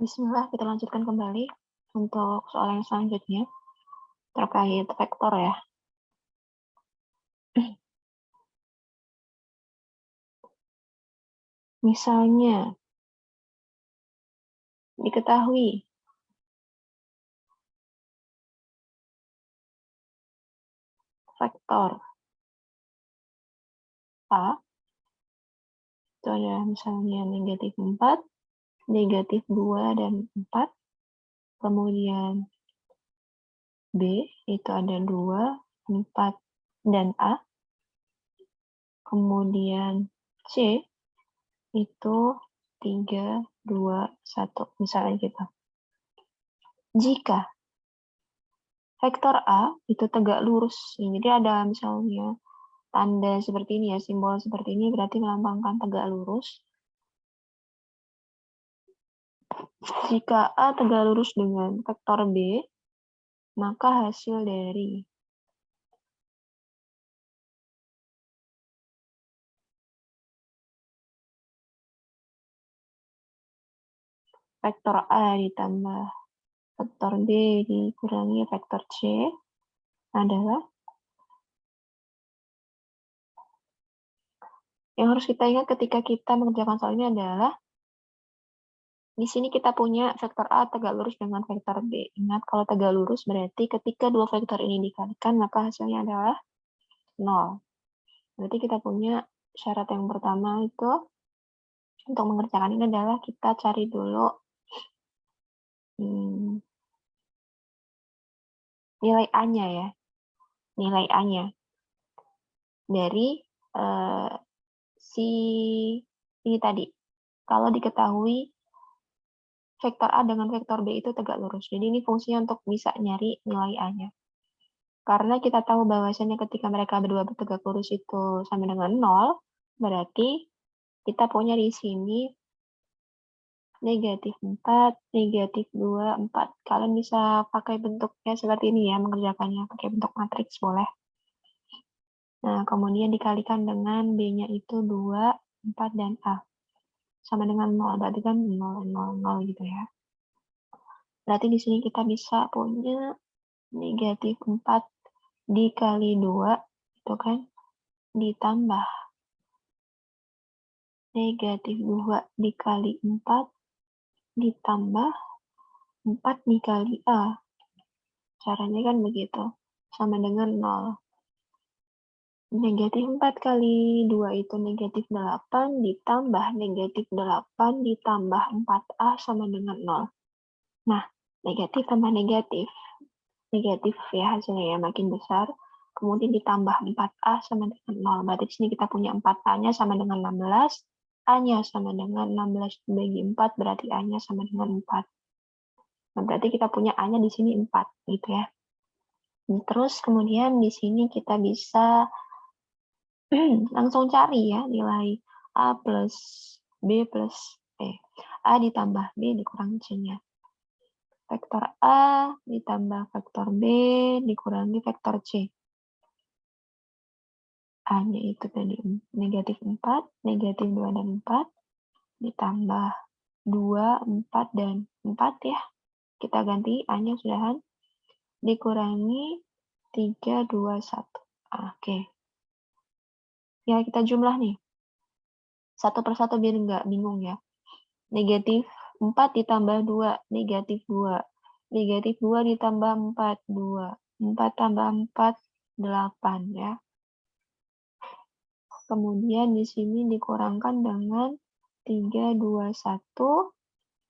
Bismillah, kita lanjutkan kembali untuk soal yang selanjutnya terkait vektor ya. Misalnya, diketahui vektor A, itu adalah misalnya negatif 4, negatif 2, dan 4. Kemudian B, itu ada 2, 4, dan A. Kemudian C, itu 3, 2, 1. Misalnya gitu. Jika vektor A itu tegak lurus, jadi ada misalnya tanda seperti ini ya, simbol seperti ini berarti melambangkan tegak lurus. Jika A tegak lurus dengan vektor B, maka hasil dari vektor A ditambah vektor B dikurangi vektor C adalah, yang harus kita ingat ketika kita mengerjakan soal ini adalah di sini kita punya vektor A tegak lurus dengan vektor B. Ingat, kalau tegak lurus berarti ketika dua vektor ini dikalikan, maka hasilnya adalah 0. Berarti kita punya syarat yang pertama itu, untuk mengerjakan ini adalah kita cari dulu nilai A-nya ya. Nilai A-nya. Dari si ini tadi. Kalau diketahui vektor A dengan vektor B itu tegak lurus. Jadi ini fungsinya untuk bisa nyari nilai A-nya. Karena kita tahu bahwasanya ketika mereka berdua bertegak lurus itu sama dengan 0, berarti kita punya di sini negatif 4, negatif 2, 4. Kalian bisa pakai bentuknya seperti ini ya, mengerjakannya. Pakai bentuk matriks boleh. Nah, kemudian dikalikan dengan B-nya itu 2, 4, dan A. Sama dengan 0, berarti kan 0, 0, 0 gitu ya. Berarti di sini kita bisa punya negatif 4 dikali 2, itu kan, ditambah negatif 2 dikali 4, ditambah 4 dikali A. Caranya kan begitu, sama dengan 0. Negatif 4 kali 2 itu negatif 8, ditambah negatif 8, ditambah 4A sama dengan 0. Nah, negatif tambah negatif. Negatif ya hasilnya ya, makin besar. Kemudian ditambah 4A sama dengan 0. Berarti di sini kita punya 4A-nya sama dengan 16. A-nya sama dengan 16 dibagi 4, berarti A-nya sama dengan 4. Nah, berarti kita punya A-nya di sini 4, gitu ya. Terus kemudian di sini kita bisa langsung cari ya nilai A plus B plus A ditambah B dikurangi C-nya. Vektor A ditambah vektor B dikurangi vektor C. A-nya itu tadi negatif 4, negatif 2, dan 4, ditambah 2, 4, dan 4 ya. Kita ganti A-nya sudahan, dikurangi 3, 2, 1. Oke. Ya, kita jumlah nih. Satu persatu biar nggak bingung ya. Negatif 4 ditambah 2, negatif 2. Negatif 2 ditambah 4, 2. 4 tambah 4, 8 ya. Kemudian di sini dikurangkan dengan 3, 2, 1.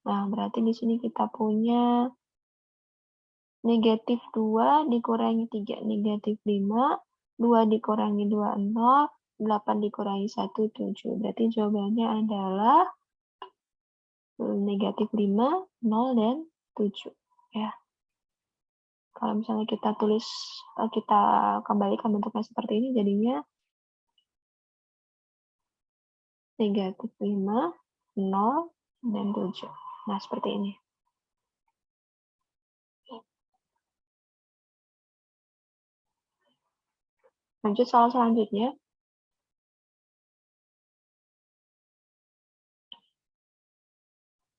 Nah, berarti di sini kita punya negatif 2 dikurangi 3, negatif 5. 2 dikurangi 2, 0. 8 dikurangi 1, 7. Berarti jawabannya adalah negatif 5, 0, dan 7. Ya. Kalau misalnya kita tulis, kita kembalikan bentuknya seperti ini, jadinya negatif 5, 0, dan 7. Nah, seperti ini. Lanjut soal selanjutnya.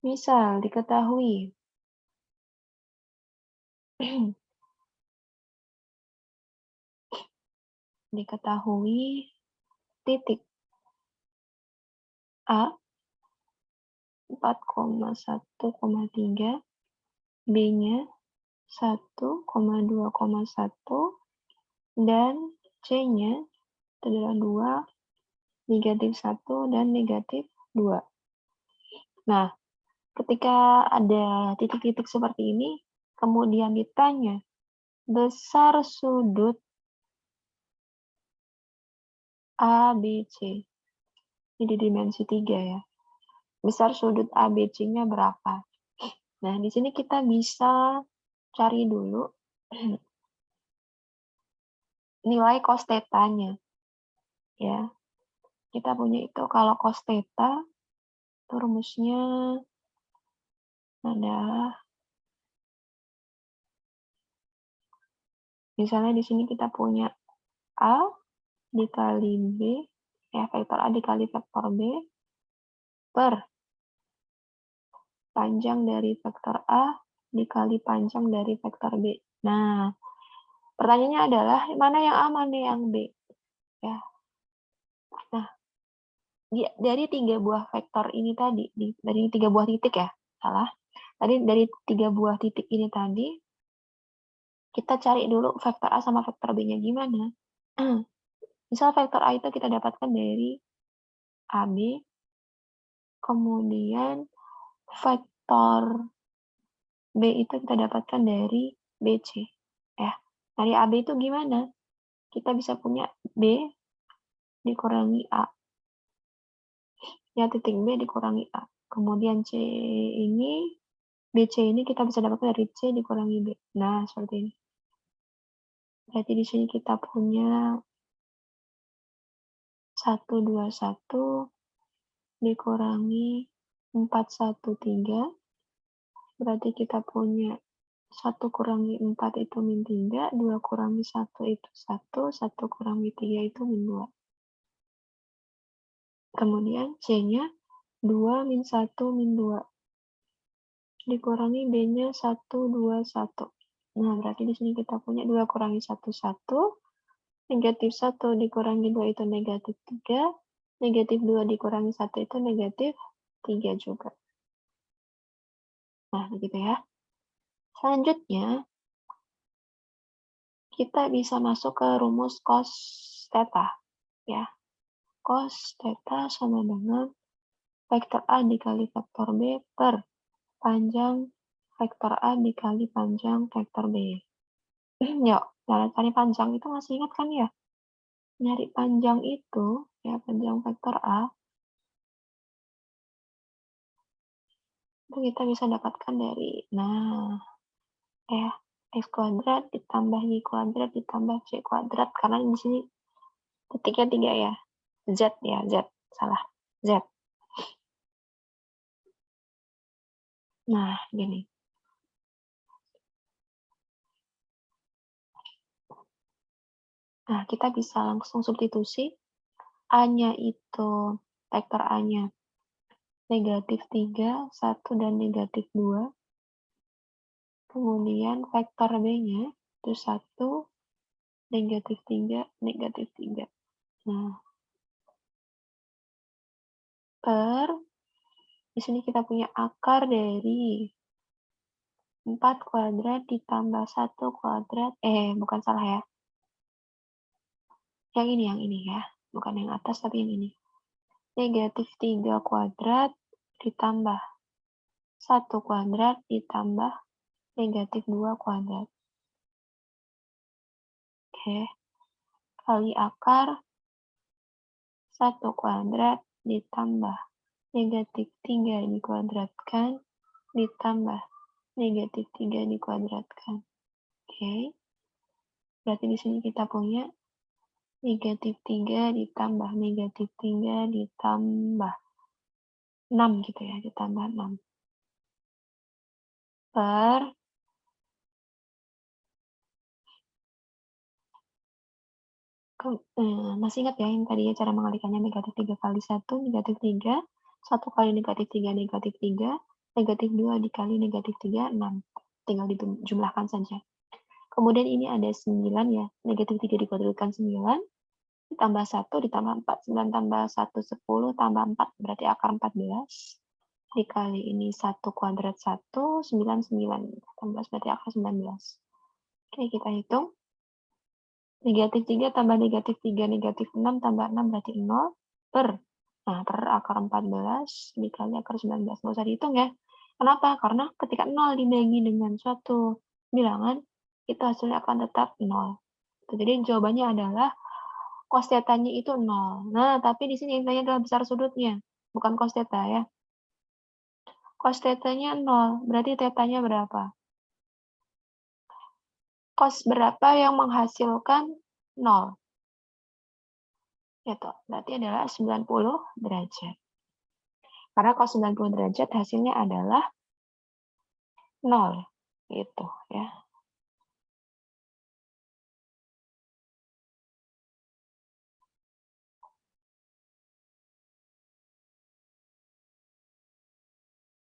Misal diketahui titik A 4,1,3, B-nya 1,2,1, dan C-nya itu adalah 2, -1, dan -2. Nah, ketika ada titik-titik seperti ini, kemudian ditanya, besar sudut ABC. Ini di dimensi 3 ya. Besar sudut ABC-nya berapa? Nah, di sini kita bisa cari dulu nilai cos theta-nya. Ya. Kita punya itu kalau cos theta itu rumusnya adalah misalnya di sini kita punya A dikali B, ya vektor A dikali vektor B per panjang dari vektor A dikali panjang dari vektor B. Nah, pertanyaannya adalah mana yang A, mana yang B? Ya. Nah, dari 3 buah vektor ini tadi, dari 3 buah titik ya, salah. Tadi dari 3 buah titik ini tadi, kita cari dulu vektor A sama vektor B-nya gimana. Misal vektor A itu kita dapatkan dari AB, kemudian vektor B itu kita dapatkan dari BC. Ya. Dari AB itu gimana? Kita bisa punya B dikurangi A. Ya, titik B dikurangi A. Kemudian C ini, BC ini kita bisa dapatkan dari C dikurangi B. Nah, seperti ini. Berarti di sini kita punya 121 dikurangi 413. Berarti kita punya 1 kurangi 4 itu min 3, 2 kurangi 1 itu 1, 1 kurangi 3 itu min 2. Kemudian C-nya 2 min 1 min 2. Dikurangi B-nya 1, 2, 1. Nah, berarti di sini kita punya 2 kurangi 1, 1. Negatif 1 dikurangi 2 itu negatif 3. Negatif 2 dikurangi 1 itu negatif 3 juga. Nah, begitu ya. Selanjutnya, kita bisa masuk ke rumus cos theta. Ya. Cos theta sama dengan vektor A dikali vektor B per panjang vektor A dikali panjang vektor B. Yuk, cari panjang itu masih ingat kan ya? Nyari panjang itu, ya panjang vektor A, itu kita bisa dapatkan dari, nah, ya, X kuadrat ditambah Y kuadrat ditambah C kuadrat, karena di sini titiknya 3 ya. Z ya, Z. Salah. Z. Nah, gini. Nah, kita bisa langsung substitusi. A-nya itu, vektor A-nya negatif 3, 1, dan negatif 2. Kemudian vektor B-nya itu 1, negatif 3, negatif 3. Nah, per, di sini kita punya akar dari 4 kuadrat ditambah 1 kuadrat, bukan salah ya. Yang ini ya. Bukan yang atas, tapi yang ini. Negatif 3 kuadrat ditambah 1 kuadrat ditambah negatif 2 kuadrat. Oke. Kali akar 1 kuadrat ditambah negatif 3 dikuadratkan ditambah negatif 3 dikuadratkan. Oke. Berarti di sini kita punya negatif 3 ditambah negatif 3 ditambah 6 gitu ya, ditambah 6. Per masih ingat ya yang tadi ya cara mengalikannya negatif 3 kali 1, negatif 3, 1 kali negatif 3, negatif 3, Negatif 2 dikali negatif 3, 6. Tinggal dijumlahkan saja. Kemudian ini ada 9 ya. Negatif 3 dikuadratkan 9. Ditambah 1, ditambah 4. 9 tambah 1, 10. Tambah 4, berarti akar 14. Dikali ini 1 kuadrat 1, 9, 9. 18 berarti akar 19. Oke, kita hitung. Negatif 3 tambah negatif 3, negatif 6 tambah 6 berarti 0 per. Nah, per akar 14 dikali akar 19. Nggak usah dihitung ya. Kenapa? Karena ketika 0 dibagi dengan suatu bilangan, itu hasilnya akan tetap 0. Jadi jawabannya adalah cos θ-nya itu 0. Nah, tapi di sini yang ditanya adalah besar sudutnya, bukan cos θ ya. Cos θ-nya 0, berarti θ-nya berapa? Cos berapa yang menghasilkan 0? Gitu. Berarti adalah 90 derajat. Karena cos 90 derajat hasilnya adalah 0. Gitu ya.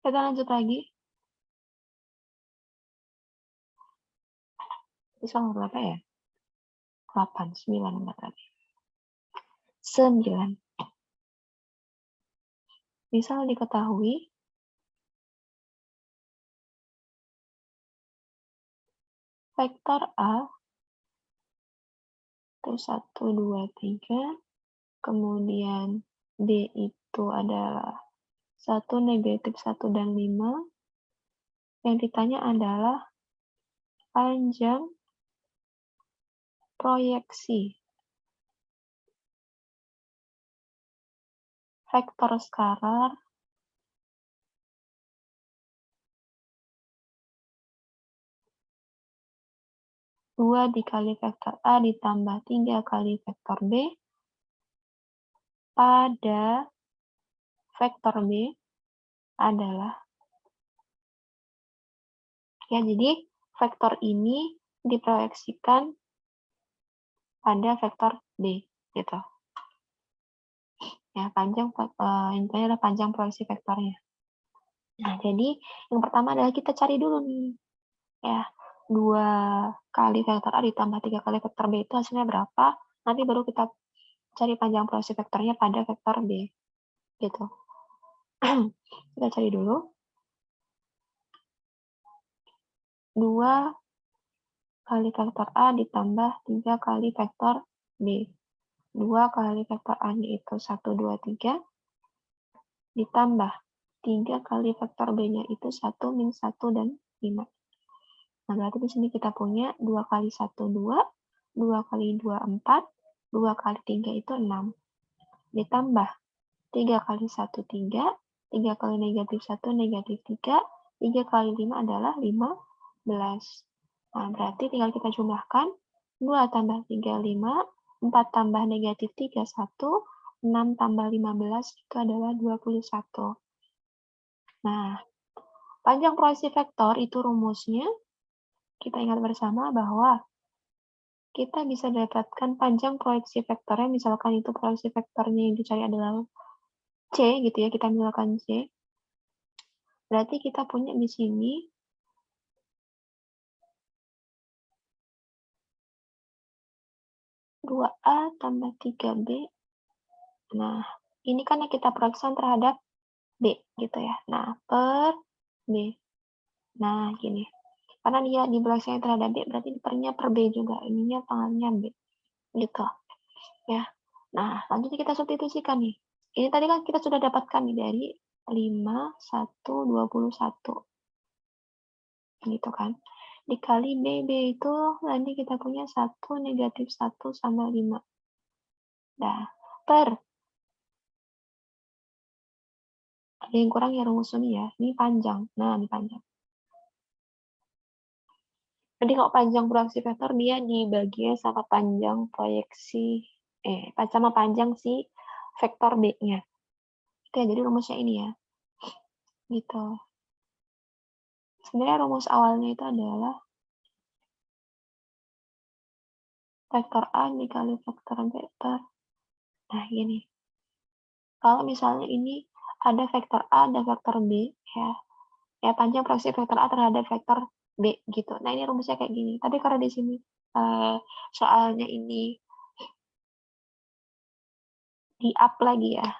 Kita lanjut lagi. Ini soal berapa ya? 8, 9 berarti. 9. Misal diketahui vektor A itu 1, 2, 3, kemudian B itu adalah 1, negatif 1, dan 5. Yang ditanya adalah panjang proyeksi vektor skalar dua dikali vektor A ditambah 3 kali vektor B pada vektor B adalah, ya jadi vektor ini diproyeksikan pada vektor B gitu. Ya, intinya adalah panjang proyeksi vektornya. Nah, jadi yang pertama adalah kita cari dulu nih. Ya, 2 kali vektor A ditambah 3 kali vektor B itu hasilnya berapa? Nanti baru kita cari panjang proyeksi vektornya pada vektor B. Gitu. Kita cari dulu. 2 kali vektor A ditambah 3 kali vektor B. 2 kali vektor A-nya itu 1, 2, 3. Ditambah 3 kali vektor B-nya itu 1, min 1, dan 5. Nah, berarti di sini kita punya 2 kali 1, 2. 2 kali 2, 4. 2 kali 3 itu 6. Ditambah 3 kali 1, 3. 3 kali negatif 1, negatif 3. 3 kali 5 adalah 15. Nah, berarti tinggal kita jumlahkan. 2 tambah 3, 5. 4 tambah negatif 3, 1. 6 tambah 15 itu adalah 21. Nah, panjang proyeksi vektor itu rumusnya, kita ingat bersama bahwa kita bisa dapatkan panjang proyeksi vektornya, misalkan itu proyeksi vektornya yang dicari adalah C, gitu ya, kita misalkan C. Berarti kita punya di sini dua A tambah 3B. Nah, ini kan yang kita proyeksikan terhadap B, gitu ya. Nah, per B. Nah, gini. Karena dia diproyeksikan terhadap B, berarti pernya per B juga. Ininya pangkalnya B. Gitu. Ya. Nah, selanjutnya kita substitusikan nih. Ini tadi kan kita sudah dapatkan nih dari 5, 1, 21. Gitu kan. Dikali B itu nanti kita punya 1, negatif 1, sama 5. Nah, per. Ada yang kurang ya rumus ini ya. Ini panjang. Nah, ini panjang. Jadi kalau panjang proyeksi vektor dia dibaginya sama panjang proyeksi sama panjang si vektor B-nya. Oke, jadi rumusnya ini ya. Gitu. Sebenarnya rumus awalnya itu adalah vektor A dikali vektor B per. Nah, gini. Kalau misalnya ini ada vektor A, ada vektor B, ya. Ya, panjang proyeksi vektor A terhadap vektor B gitu. Nah, ini rumusnya kayak gini. Tapi karena di sini soalnya ini di-up lagi ya,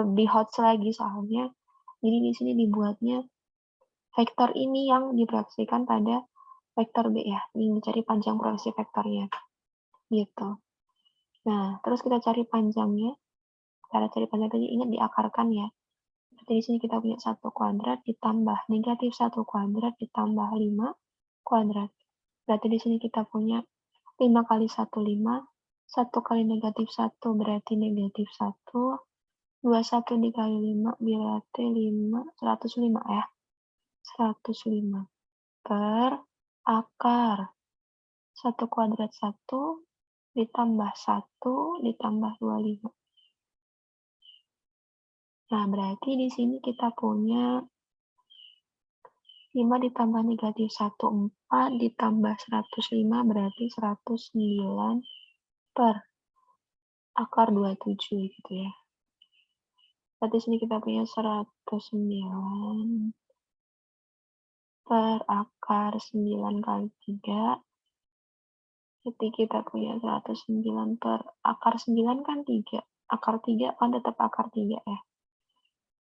lebih hot lagi soalnya. Jadi di sini dibuatnya vektor ini yang diproyeksikan pada vektor B ya. Ini cari panjang proyeksi vektornya. Gitu. Nah, terus kita cari panjangnya. Cara cari panjang tadi ingat diakarkan ya. Berarti di sini kita punya 1 kuadrat ditambah negatif 1 kuadrat ditambah 5 kuadrat. Berarti di sini kita punya 5 kali 1, 5. 1 kali negatif 1 berarti negatif 1. 21 dikali 5 berarti 105 ya. 105 per akar 1 kuadrat 1 ditambah 1 ditambah 25. Nah, berarti di sini kita punya 5 ditambah negatif 1, 4 ditambah 105 berarti 109 per akar 27 gitu ya. Berarti sini kita punya 109 per akar 9 kali 3. Jadi kita punya 109 per akar 9 kan 3. Akar 3 kan tetap akar 3 ya.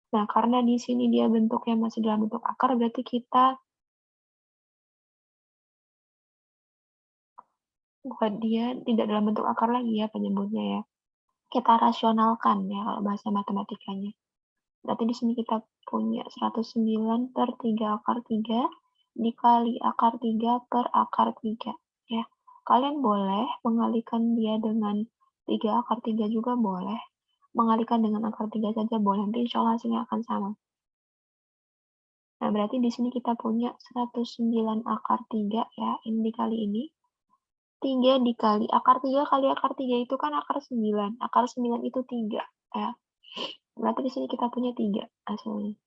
Nah, karena di sini dia bentuknya masih dalam bentuk akar, berarti kita buat dia tidak dalam bentuk akar lagi ya penyebutnya ya. Kita rasionalkan ya kalau bahasa matematikanya. Berarti di sini kita punya 109 per 3 akar 3 dikali akar 3 per akar 3 ya. Kalian boleh mengalihkan dia dengan 3 akar 3 juga boleh. Mengalihkan dengan akar 3 saja boleh. Nanti insya Allah hasilnya akan sama. Nah, berarti di sini kita punya 109 akar 3 ya, ini dikali ini. 3 dikali akar 3 kali akar 3 itu kan akar 9. Akar 9 itu 3 ya. Berarti di sini kita punya 3 hasilnya.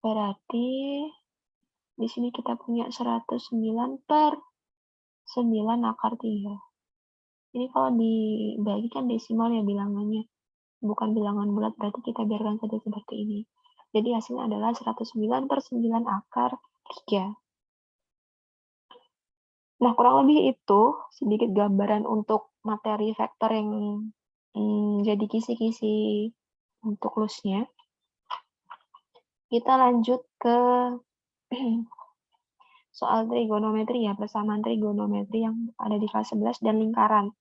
Berarti di sini kita punya 109 per 9 akar 3. Ini kalau dibagi kan desimal ya bilangannya. Bukan bilangan bulat, berarti kita biarkan saja seperti ini. Jadi hasilnya adalah 109 per 9 akar 3. Nah, kurang lebih itu sedikit gambaran untuk materi vektor yang jadi kisi-kisi untuk loose-nya. Kita lanjut ke soal trigonometri ya, persamaan trigonometri yang ada di kelas 11 dan lingkaran.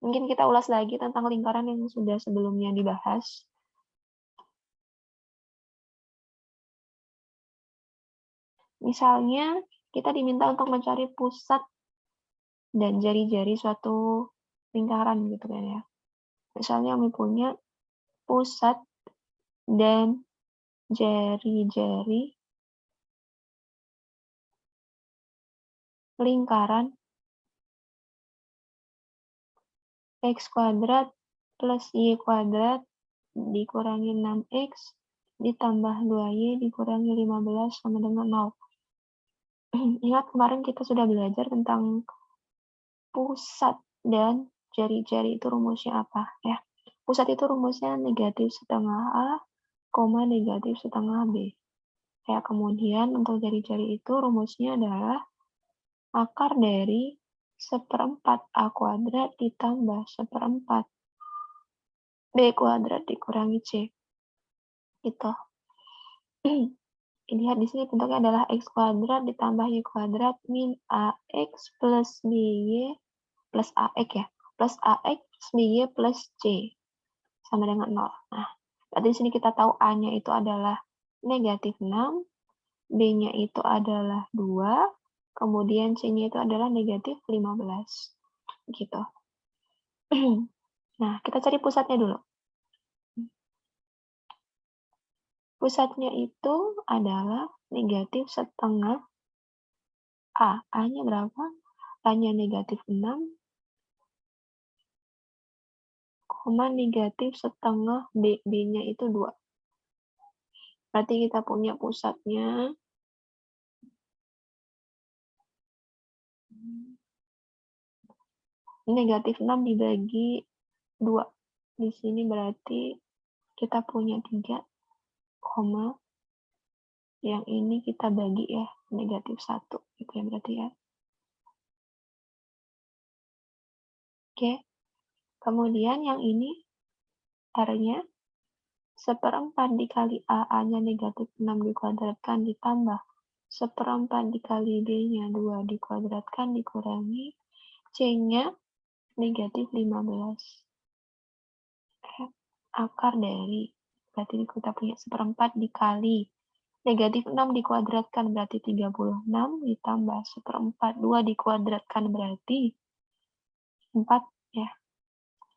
Mungkin kita ulas lagi tentang lingkaran yang sudah sebelumnya dibahas. Misalnya, kita diminta untuk mencari pusat dan jari-jari suatu lingkaran gitu kan ya. Misalnya kami punya pusat dan jari-jari lingkaran x kuadrat plus y kuadrat dikurangi 6x ditambah 2y dikurangi 15 sama dengan 0. Ingat kemarin kita sudah belajar tentang pusat dan jari-jari itu rumusnya apa ya. Pusat itu rumusnya negatif setengah A, negatif setengah B. Ya, kemudian untuk jari-jari itu rumusnya adalah akar dari 1/4 A kuadrat ditambah 1/4 B kuadrat dikurangi C. Gitu. Lihat di sini bentuknya adalah x kuadrat ditambah y kuadrat min ax plus by plus ax ya. Plus ax by plus c sama dengan 0. Nah, berarti di sini kita tahu A-nya itu adalah negatif 6, B-nya itu adalah 2, kemudian C-nya itu adalah negatif 15. Gitu. Nah, kita cari pusatnya dulu. Pusatnya itu adalah negatif setengah A. A-nya berapa? A-nya negatif 6, negatif setengah B. B-nya itu 2. Berarti kita punya pusatnya negatif 6 dibagi 2. Di sini berarti kita punya 3, yang ini kita bagi ya, negatif 1, gitu ya berarti ya. Oke, kemudian yang ini R-nya 1/4 dikali A-nya negatif 6 dikuadratkan ditambah 1/4 dikali B-nya 2 dikuadratkan dikurangi C-nya negatif 15. Akar dari, berarti kita punya 1/4 dikali negatif 6 dikuadratkan berarti 36 ditambah 1/4 2 dikuadratkan berarti 4 ya.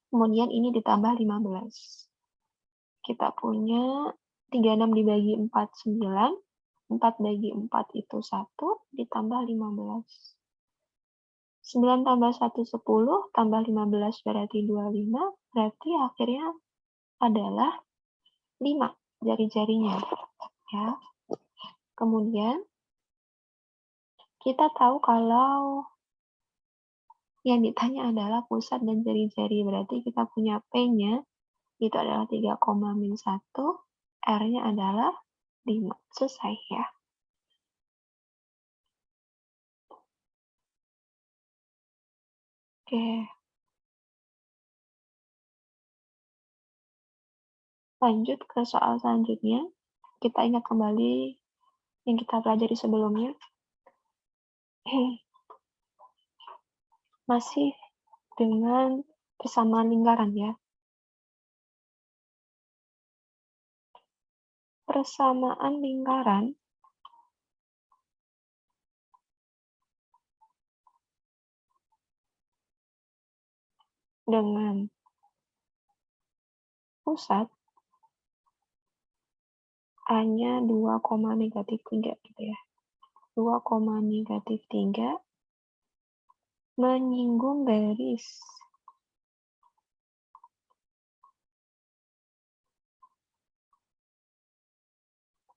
Kemudian ini ditambah 15. Kita punya 36 dibagi 4 9, 4 bagi 4 itu 1 ditambah 15. 9 tambah 1 10 tambah 15 berarti 25, berarti akhirnya adalah 5 jari-jarinya ya. Kemudian kita tahu kalau yang ditanya adalah pusat dan jari-jari, berarti kita punya P-nya itu adalah 3,-1, R-nya adalah 5. Selesai ya. Oke. Lanjut ke soal selanjutnya. Kita ingat kembali yang kita pelajari sebelumnya. Masih dengan persamaan lingkaran ya. Persamaan lingkaran dengan pusat A-nya 2,-3 gitu ya. 2,-3 menyinggung garis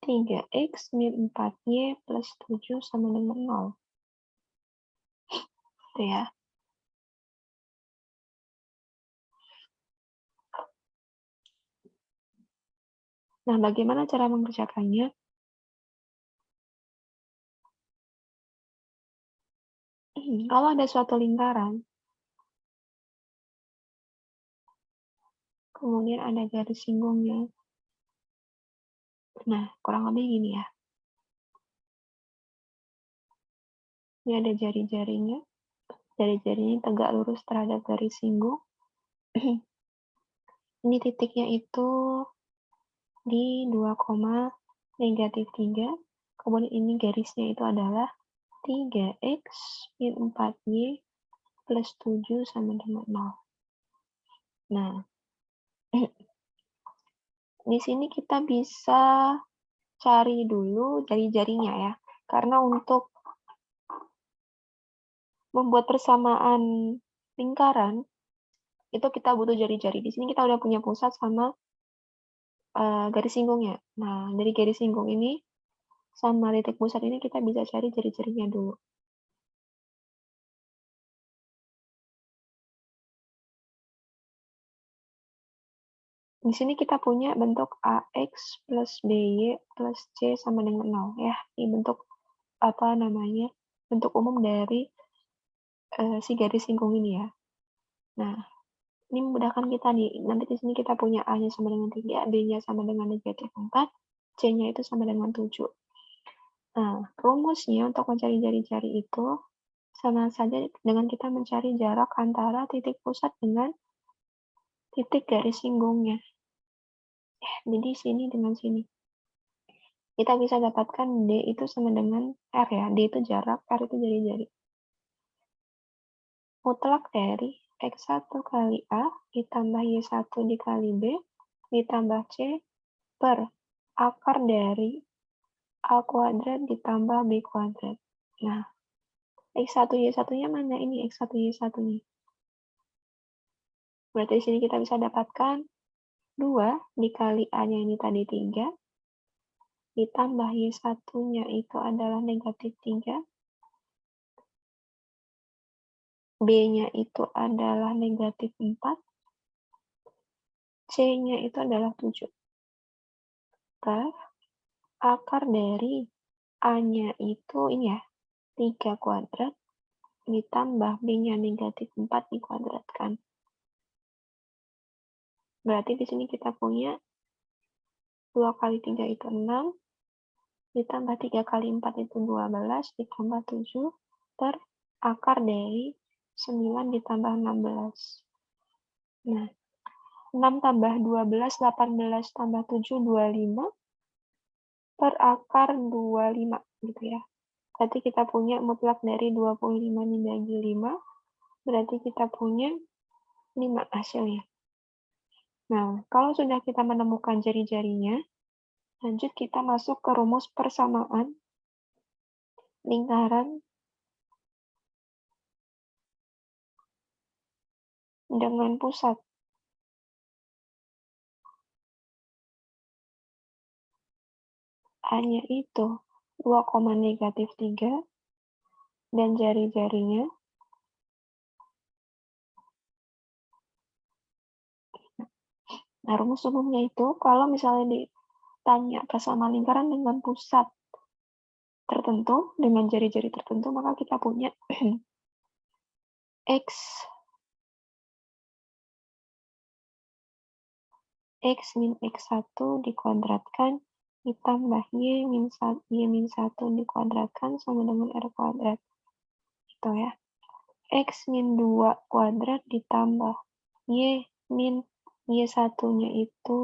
3x min 4y plus 7 sama dengan 0. Gitu ya. Nah, bagaimana cara mengerjakannya? Kalau ada suatu lingkaran, kemudian ada garis singgungnya. Nah, kurang lebih gini ya. Ini ada jari-jarinya. Jari-jarinya tegak lurus terhadap garis singgung. Ini titiknya itu di 2,-3. Kemudian ini garisnya itu adalah 3x min 4y plus 7 sama dengan 0. Nah, di sini kita bisa cari dulu jari-jarinya ya. Karena untuk membuat persamaan lingkaran, itu kita butuh jari-jari. Di sini kita udah punya pusat sama garis singgungnya. Nah, dari garis singgung ini sama titik pusat ini kita bisa cari jari-jarinya dulu. Di sini kita punya bentuk AX plus BY plus C sama dengan 0 ya. Ini bentuk apa namanya? Bentuk umum dari si garis singgung ini ya. Nah, ini memudahkan kita nih. Nanti di sini kita punya A-nya sama dengan 3, B-nya sama dengan negatif 4, C-nya itu sama dengan 7. Nah, rumusnya untuk mencari jari-jari itu sama saja dengan kita mencari jarak antara titik pusat dengan titik garis singgungnya. Jadi sini dengan sini. Kita bisa dapatkan D itu sama dengan R ya. D itu jarak, R itu jari-jari. Mutlak dari X1 kali A ditambah Y1 dikali B ditambah C per akar dari A kuadrat ditambah B kuadrat. Nah, X1 Y1-nya mana? Ini X1 Y1-nya. Berarti di sini kita bisa dapatkan 2 dikali A-nya ini tadi 3, ditambah Y1-nya itu adalah negatif 3, B-nya itu adalah negatif 4, C-nya itu adalah 7. Per akar dari A-nya itu ini ya, 3 kuadrat ditambah B-nya negatif 4 dikuadratkan. Berarti di sini kita punya 2 kali 3 itu 6, ditambah 3 kali 4 itu 12, ditambah 7, per akar dari 9 ditambah 16. Nah, 6 tambah 12, 18 tambah 7, 25, per akar 25, gitu ya. Berarti kita punya mutlak dari 25 dibagi 5, berarti kita punya 5 hasilnya. Nah, kalau sudah kita menemukan jari-jarinya, lanjut kita masuk ke rumus persamaan lingkaran dengan pusat. A-nya itu 2,-3, dan jari-jarinya nah, rumus umumnya itu kalau misalnya ditanya persamaan lingkaran dengan pusat tertentu, dengan jari-jari tertentu, maka kita punya X min X1 dikuadratkan ditambah Y min 1 dikuadratkan sama dengan R kuadrat. Gitu ya. X min 2 kuadrat ditambah Y min Y1-nya itu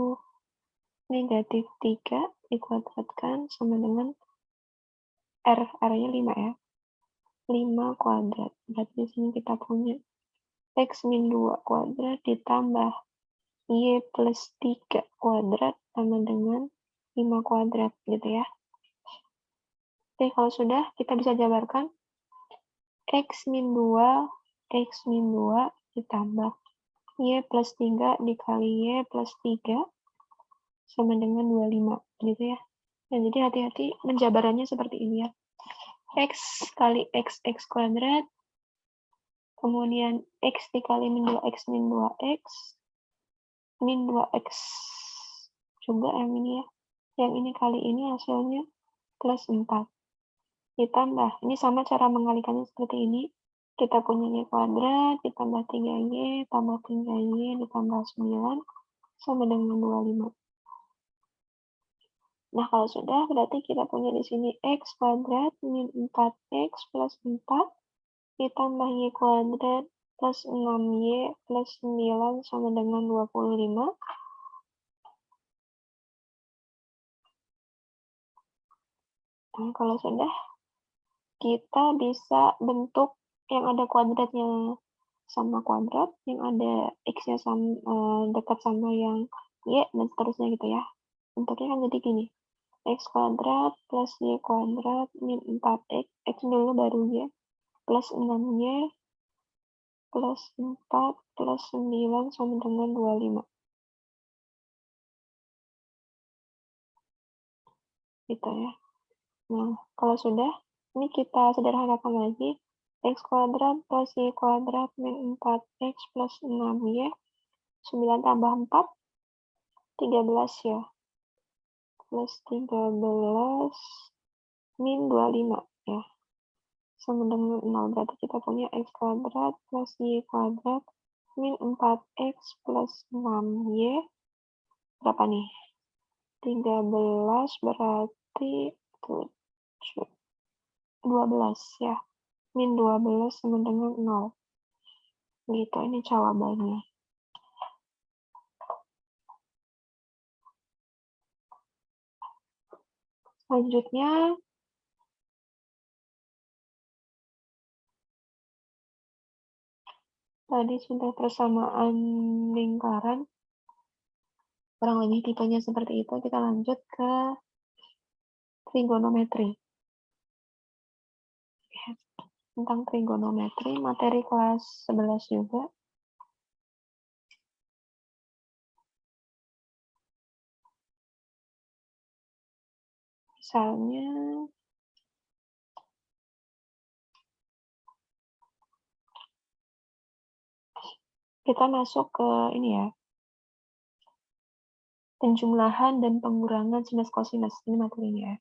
negatif 3 dikuadratkan sama dengan R-nya 5 ya. 5 kuadrat. Berarti di sini kita punya X min 2 kuadrat ditambah Y plus 3 kuadrat sama dengan 5 kuadrat gitu ya. Oke, kalau sudah kita bisa jabarkan X min 2 ditambah Y plus 3 dikali Y plus 3 sama dengan 25 gitu ya. Nah, jadi hati-hati menjabarannya seperti ini ya. X kali X kuadrat, kemudian X dikali min 2X min 2X, min 2X juga yang ini ya. Yang ini kali ini hasilnya plus 4. Ditambah, ini sama cara mengalikannya seperti ini. Kita punya Y kuadrat, ditambah 3Y, tambah 3Y, ditambah 9, sama dengan 25. Nah, kalau sudah, berarti kita punya di sini X kuadrat min 4X plus 4, ditambah Y kuadrat plus 6Y plus 9 sama dengan 25. Nah, kalau sudah, kita bisa bentuk yang ada kuadratnya sama kuadrat, yang ada X-nya dekat sama yang Y, dan seterusnya gitu ya. Bentuknya kan jadi gini. X kuadrat plus Y kuadrat min 4X, X dulu baru Y, plus 6Y plus 4 plus 9 sama dengan 25. Gitu ya. Nah, kalau sudah, ini kita sederhanakan lagi. X kuadrat plus Y kuadrat min 4X plus 6Y, 9 tambah 4, 13 ya. Plus 13 min 25 ya. Sama dengan 0. Berarti kita punya X kuadrat plus Y kuadrat min 4X plus 6Y. Berapa nih? 13 berarti 12 ya. Min 12 sama dengan 0. Gitu, ini jawabannya. Selanjutnya, tadi sudah persamaan lingkaran. Kurang lebih tipenya seperti itu. Kita lanjut ke trigonometri. Tentang trigonometri, materi kelas 11 juga. Misalnya, kita masuk ke ini ya, penjumlahan dan pengurangan sinus kosinus. Ini materinya ya.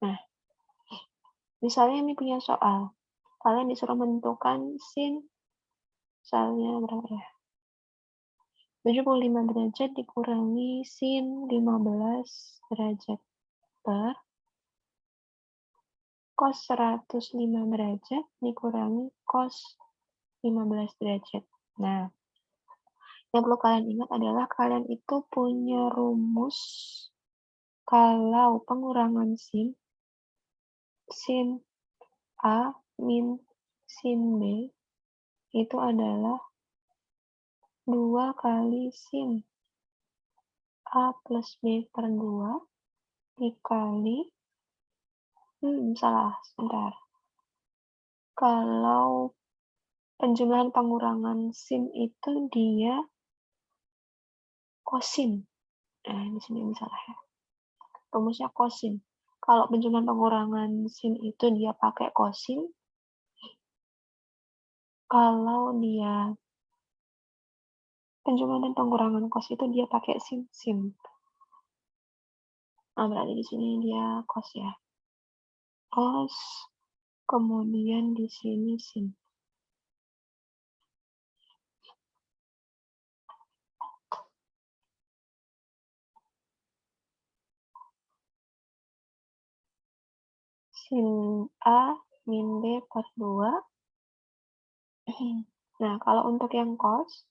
Nah, misalnya ini punya soal. Kalian disuruh menentukan sin, misalnya berapa ya? 75 derajat dikurangi sin 15 derajat per cos 105 derajat dikurangi cos 15 derajat. Nah, yang perlu kalian ingat adalah kalian itu punya rumus kalau pengurangan sin A min sin B itu adalah 2 kali sin A plus B per 2 dikali, salah, sebentar. Kalau penjumlahan pengurangan sin itu dia kosin. Nah, di sini ini salah ya. Rumusnya kosin. Kalau penjumlahan pengurangan sin itu dia pakai kosin. Kalau dia penjumlahan dan pengurangan cos itu dia pakai sin. Nah, berarti di sini dia cos ya. Cos, kemudian di sini sin. Sin A min B per 2. Nah, kalau untuk yang cos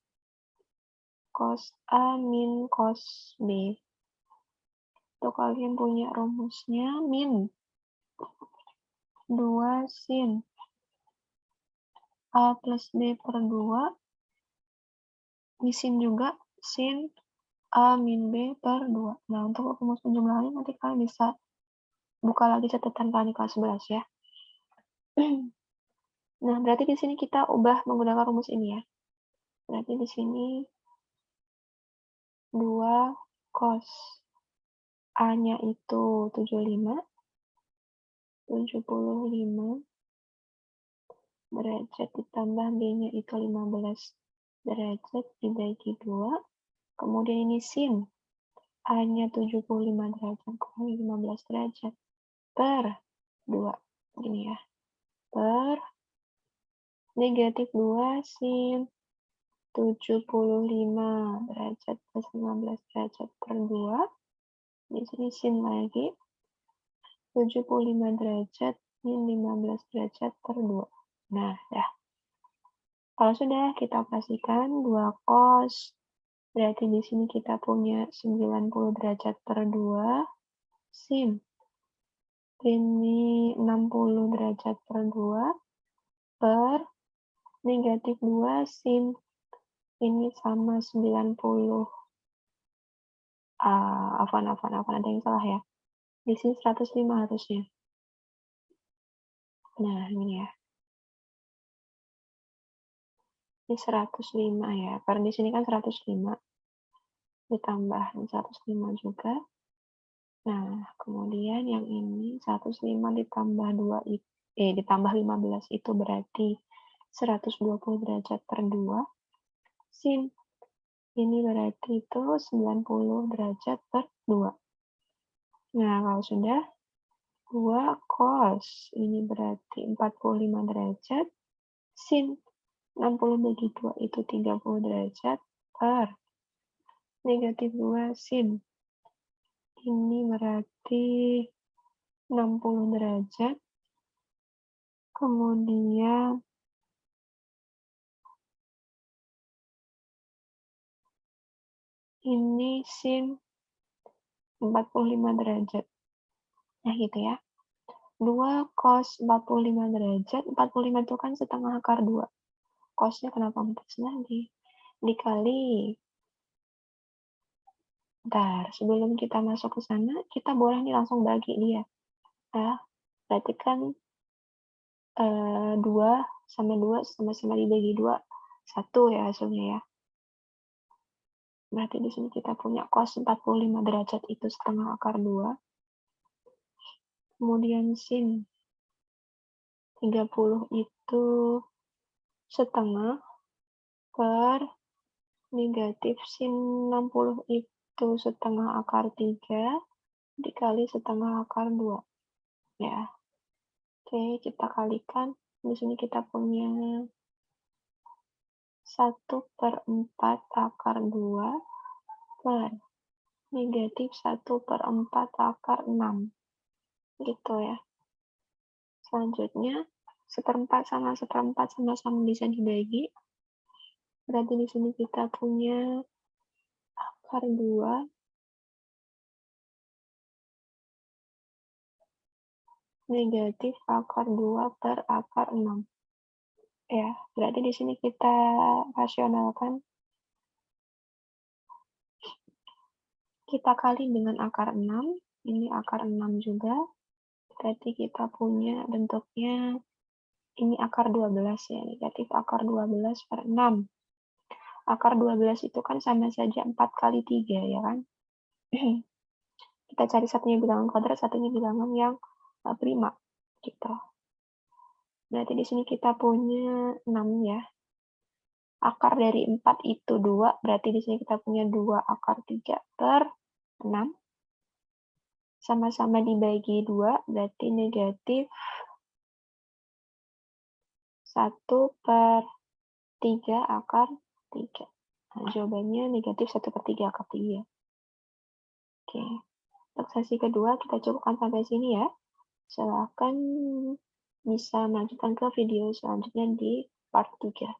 A min cos B. Itu kalian punya rumusnya min 2 sin A plus B per 2. Di sin juga sin A min B per 2. Nah, untuk rumus penjumlahannya nanti kalian bisa buka lagi catatan kalian di kelas 11 ya. Nah, berarti di sini kita ubah menggunakan rumus ini ya. Berarti di sini 2 cos A-nya itu 75 derajat ditambah B-nya itu 15 derajat dibagi 2. Kemudian ini sin A-nya 75 derajat kurangi 15 derajat per 2. Gini ya. Per negatif 2 sin 75 derajat plus 15 derajat per 2. Di sini sin lagi 75 derajat min 15 derajat per 2. Nah, ya. Kalau sudah kita operasikan 2 cos, berarti di sini kita punya 90 derajat per 2 sin. Ini 60 derajat per 2 per negatif 2 sin. Ini sama 90. Afwan, ada yang salah ya. Di sini 105 harusnya. Nah, ini ya. Ini 105 ya. Karena di sini kan 105. Ditambah 105 juga. Nah, kemudian yang ini 105 ditambah 2 ditambah 15 itu berarti 120 derajat per 2 sin. Ini berarti itu 90 derajat per 2. Nah, kalau sudah 2 cos ini berarti 45 derajat sin 60 bagi 2 itu 30 derajat per negatif 2 sin. Ini berarti 60 derajat. Kemudian ini sin 45 derajat. Nah, gitu ya. 2 cos 45 derajat. 45 itu kan setengah akar 2. Cosnya kenapa 4 lagi? Dikali. Bentar, sebelum kita masuk ke sana, kita boleh nih langsung bagi dia. Nah, berarti kan 2 sama 2 sama-sama dibagi 2. 1 ya hasilnya ya. Berarti di sini kita punya cos 45 derajat itu setengah akar 2. Kemudian sin 30 itu setengah per negatif sin 60 itu setengah akar 3 dikali setengah akar 2. Ya. Oke, kita kalikan. Di sini kita punya 1/4 akar 2 per negatif 1/4 akar 6. Gitu ya. Selanjutnya, 1/4 sama 1/4 sama-sama bisa dibagi. Berarti di sini kita punya akar 2 negatif akar 2 per akar 6. Ya, berarti di sini kita rasionalkan. Kita kali dengan akar 6. Ini akar 6 juga. Berarti kita punya bentuknya ini akar 12 ya, negatif akar 12 per 6. Akar 12 itu kan sama saja 4 kali 3 ya kan. Kita cari satunya bilangan kuadrat, satunya bilangan yang prima gitu. Berarti di sini kita punya 6 ya. Akar dari 4 itu 2, berarti di sini kita punya 2 akar 3 per 6. Sama-sama dibagi 2, berarti negatif 1/3 akar 3. Nah, jawabannya negatif 1/3 akar 3. Oke. Untuk sesi kedua kita cukupkan sampai sini ya. Silakan bisa melanjutkan ke video selanjutnya di part 3.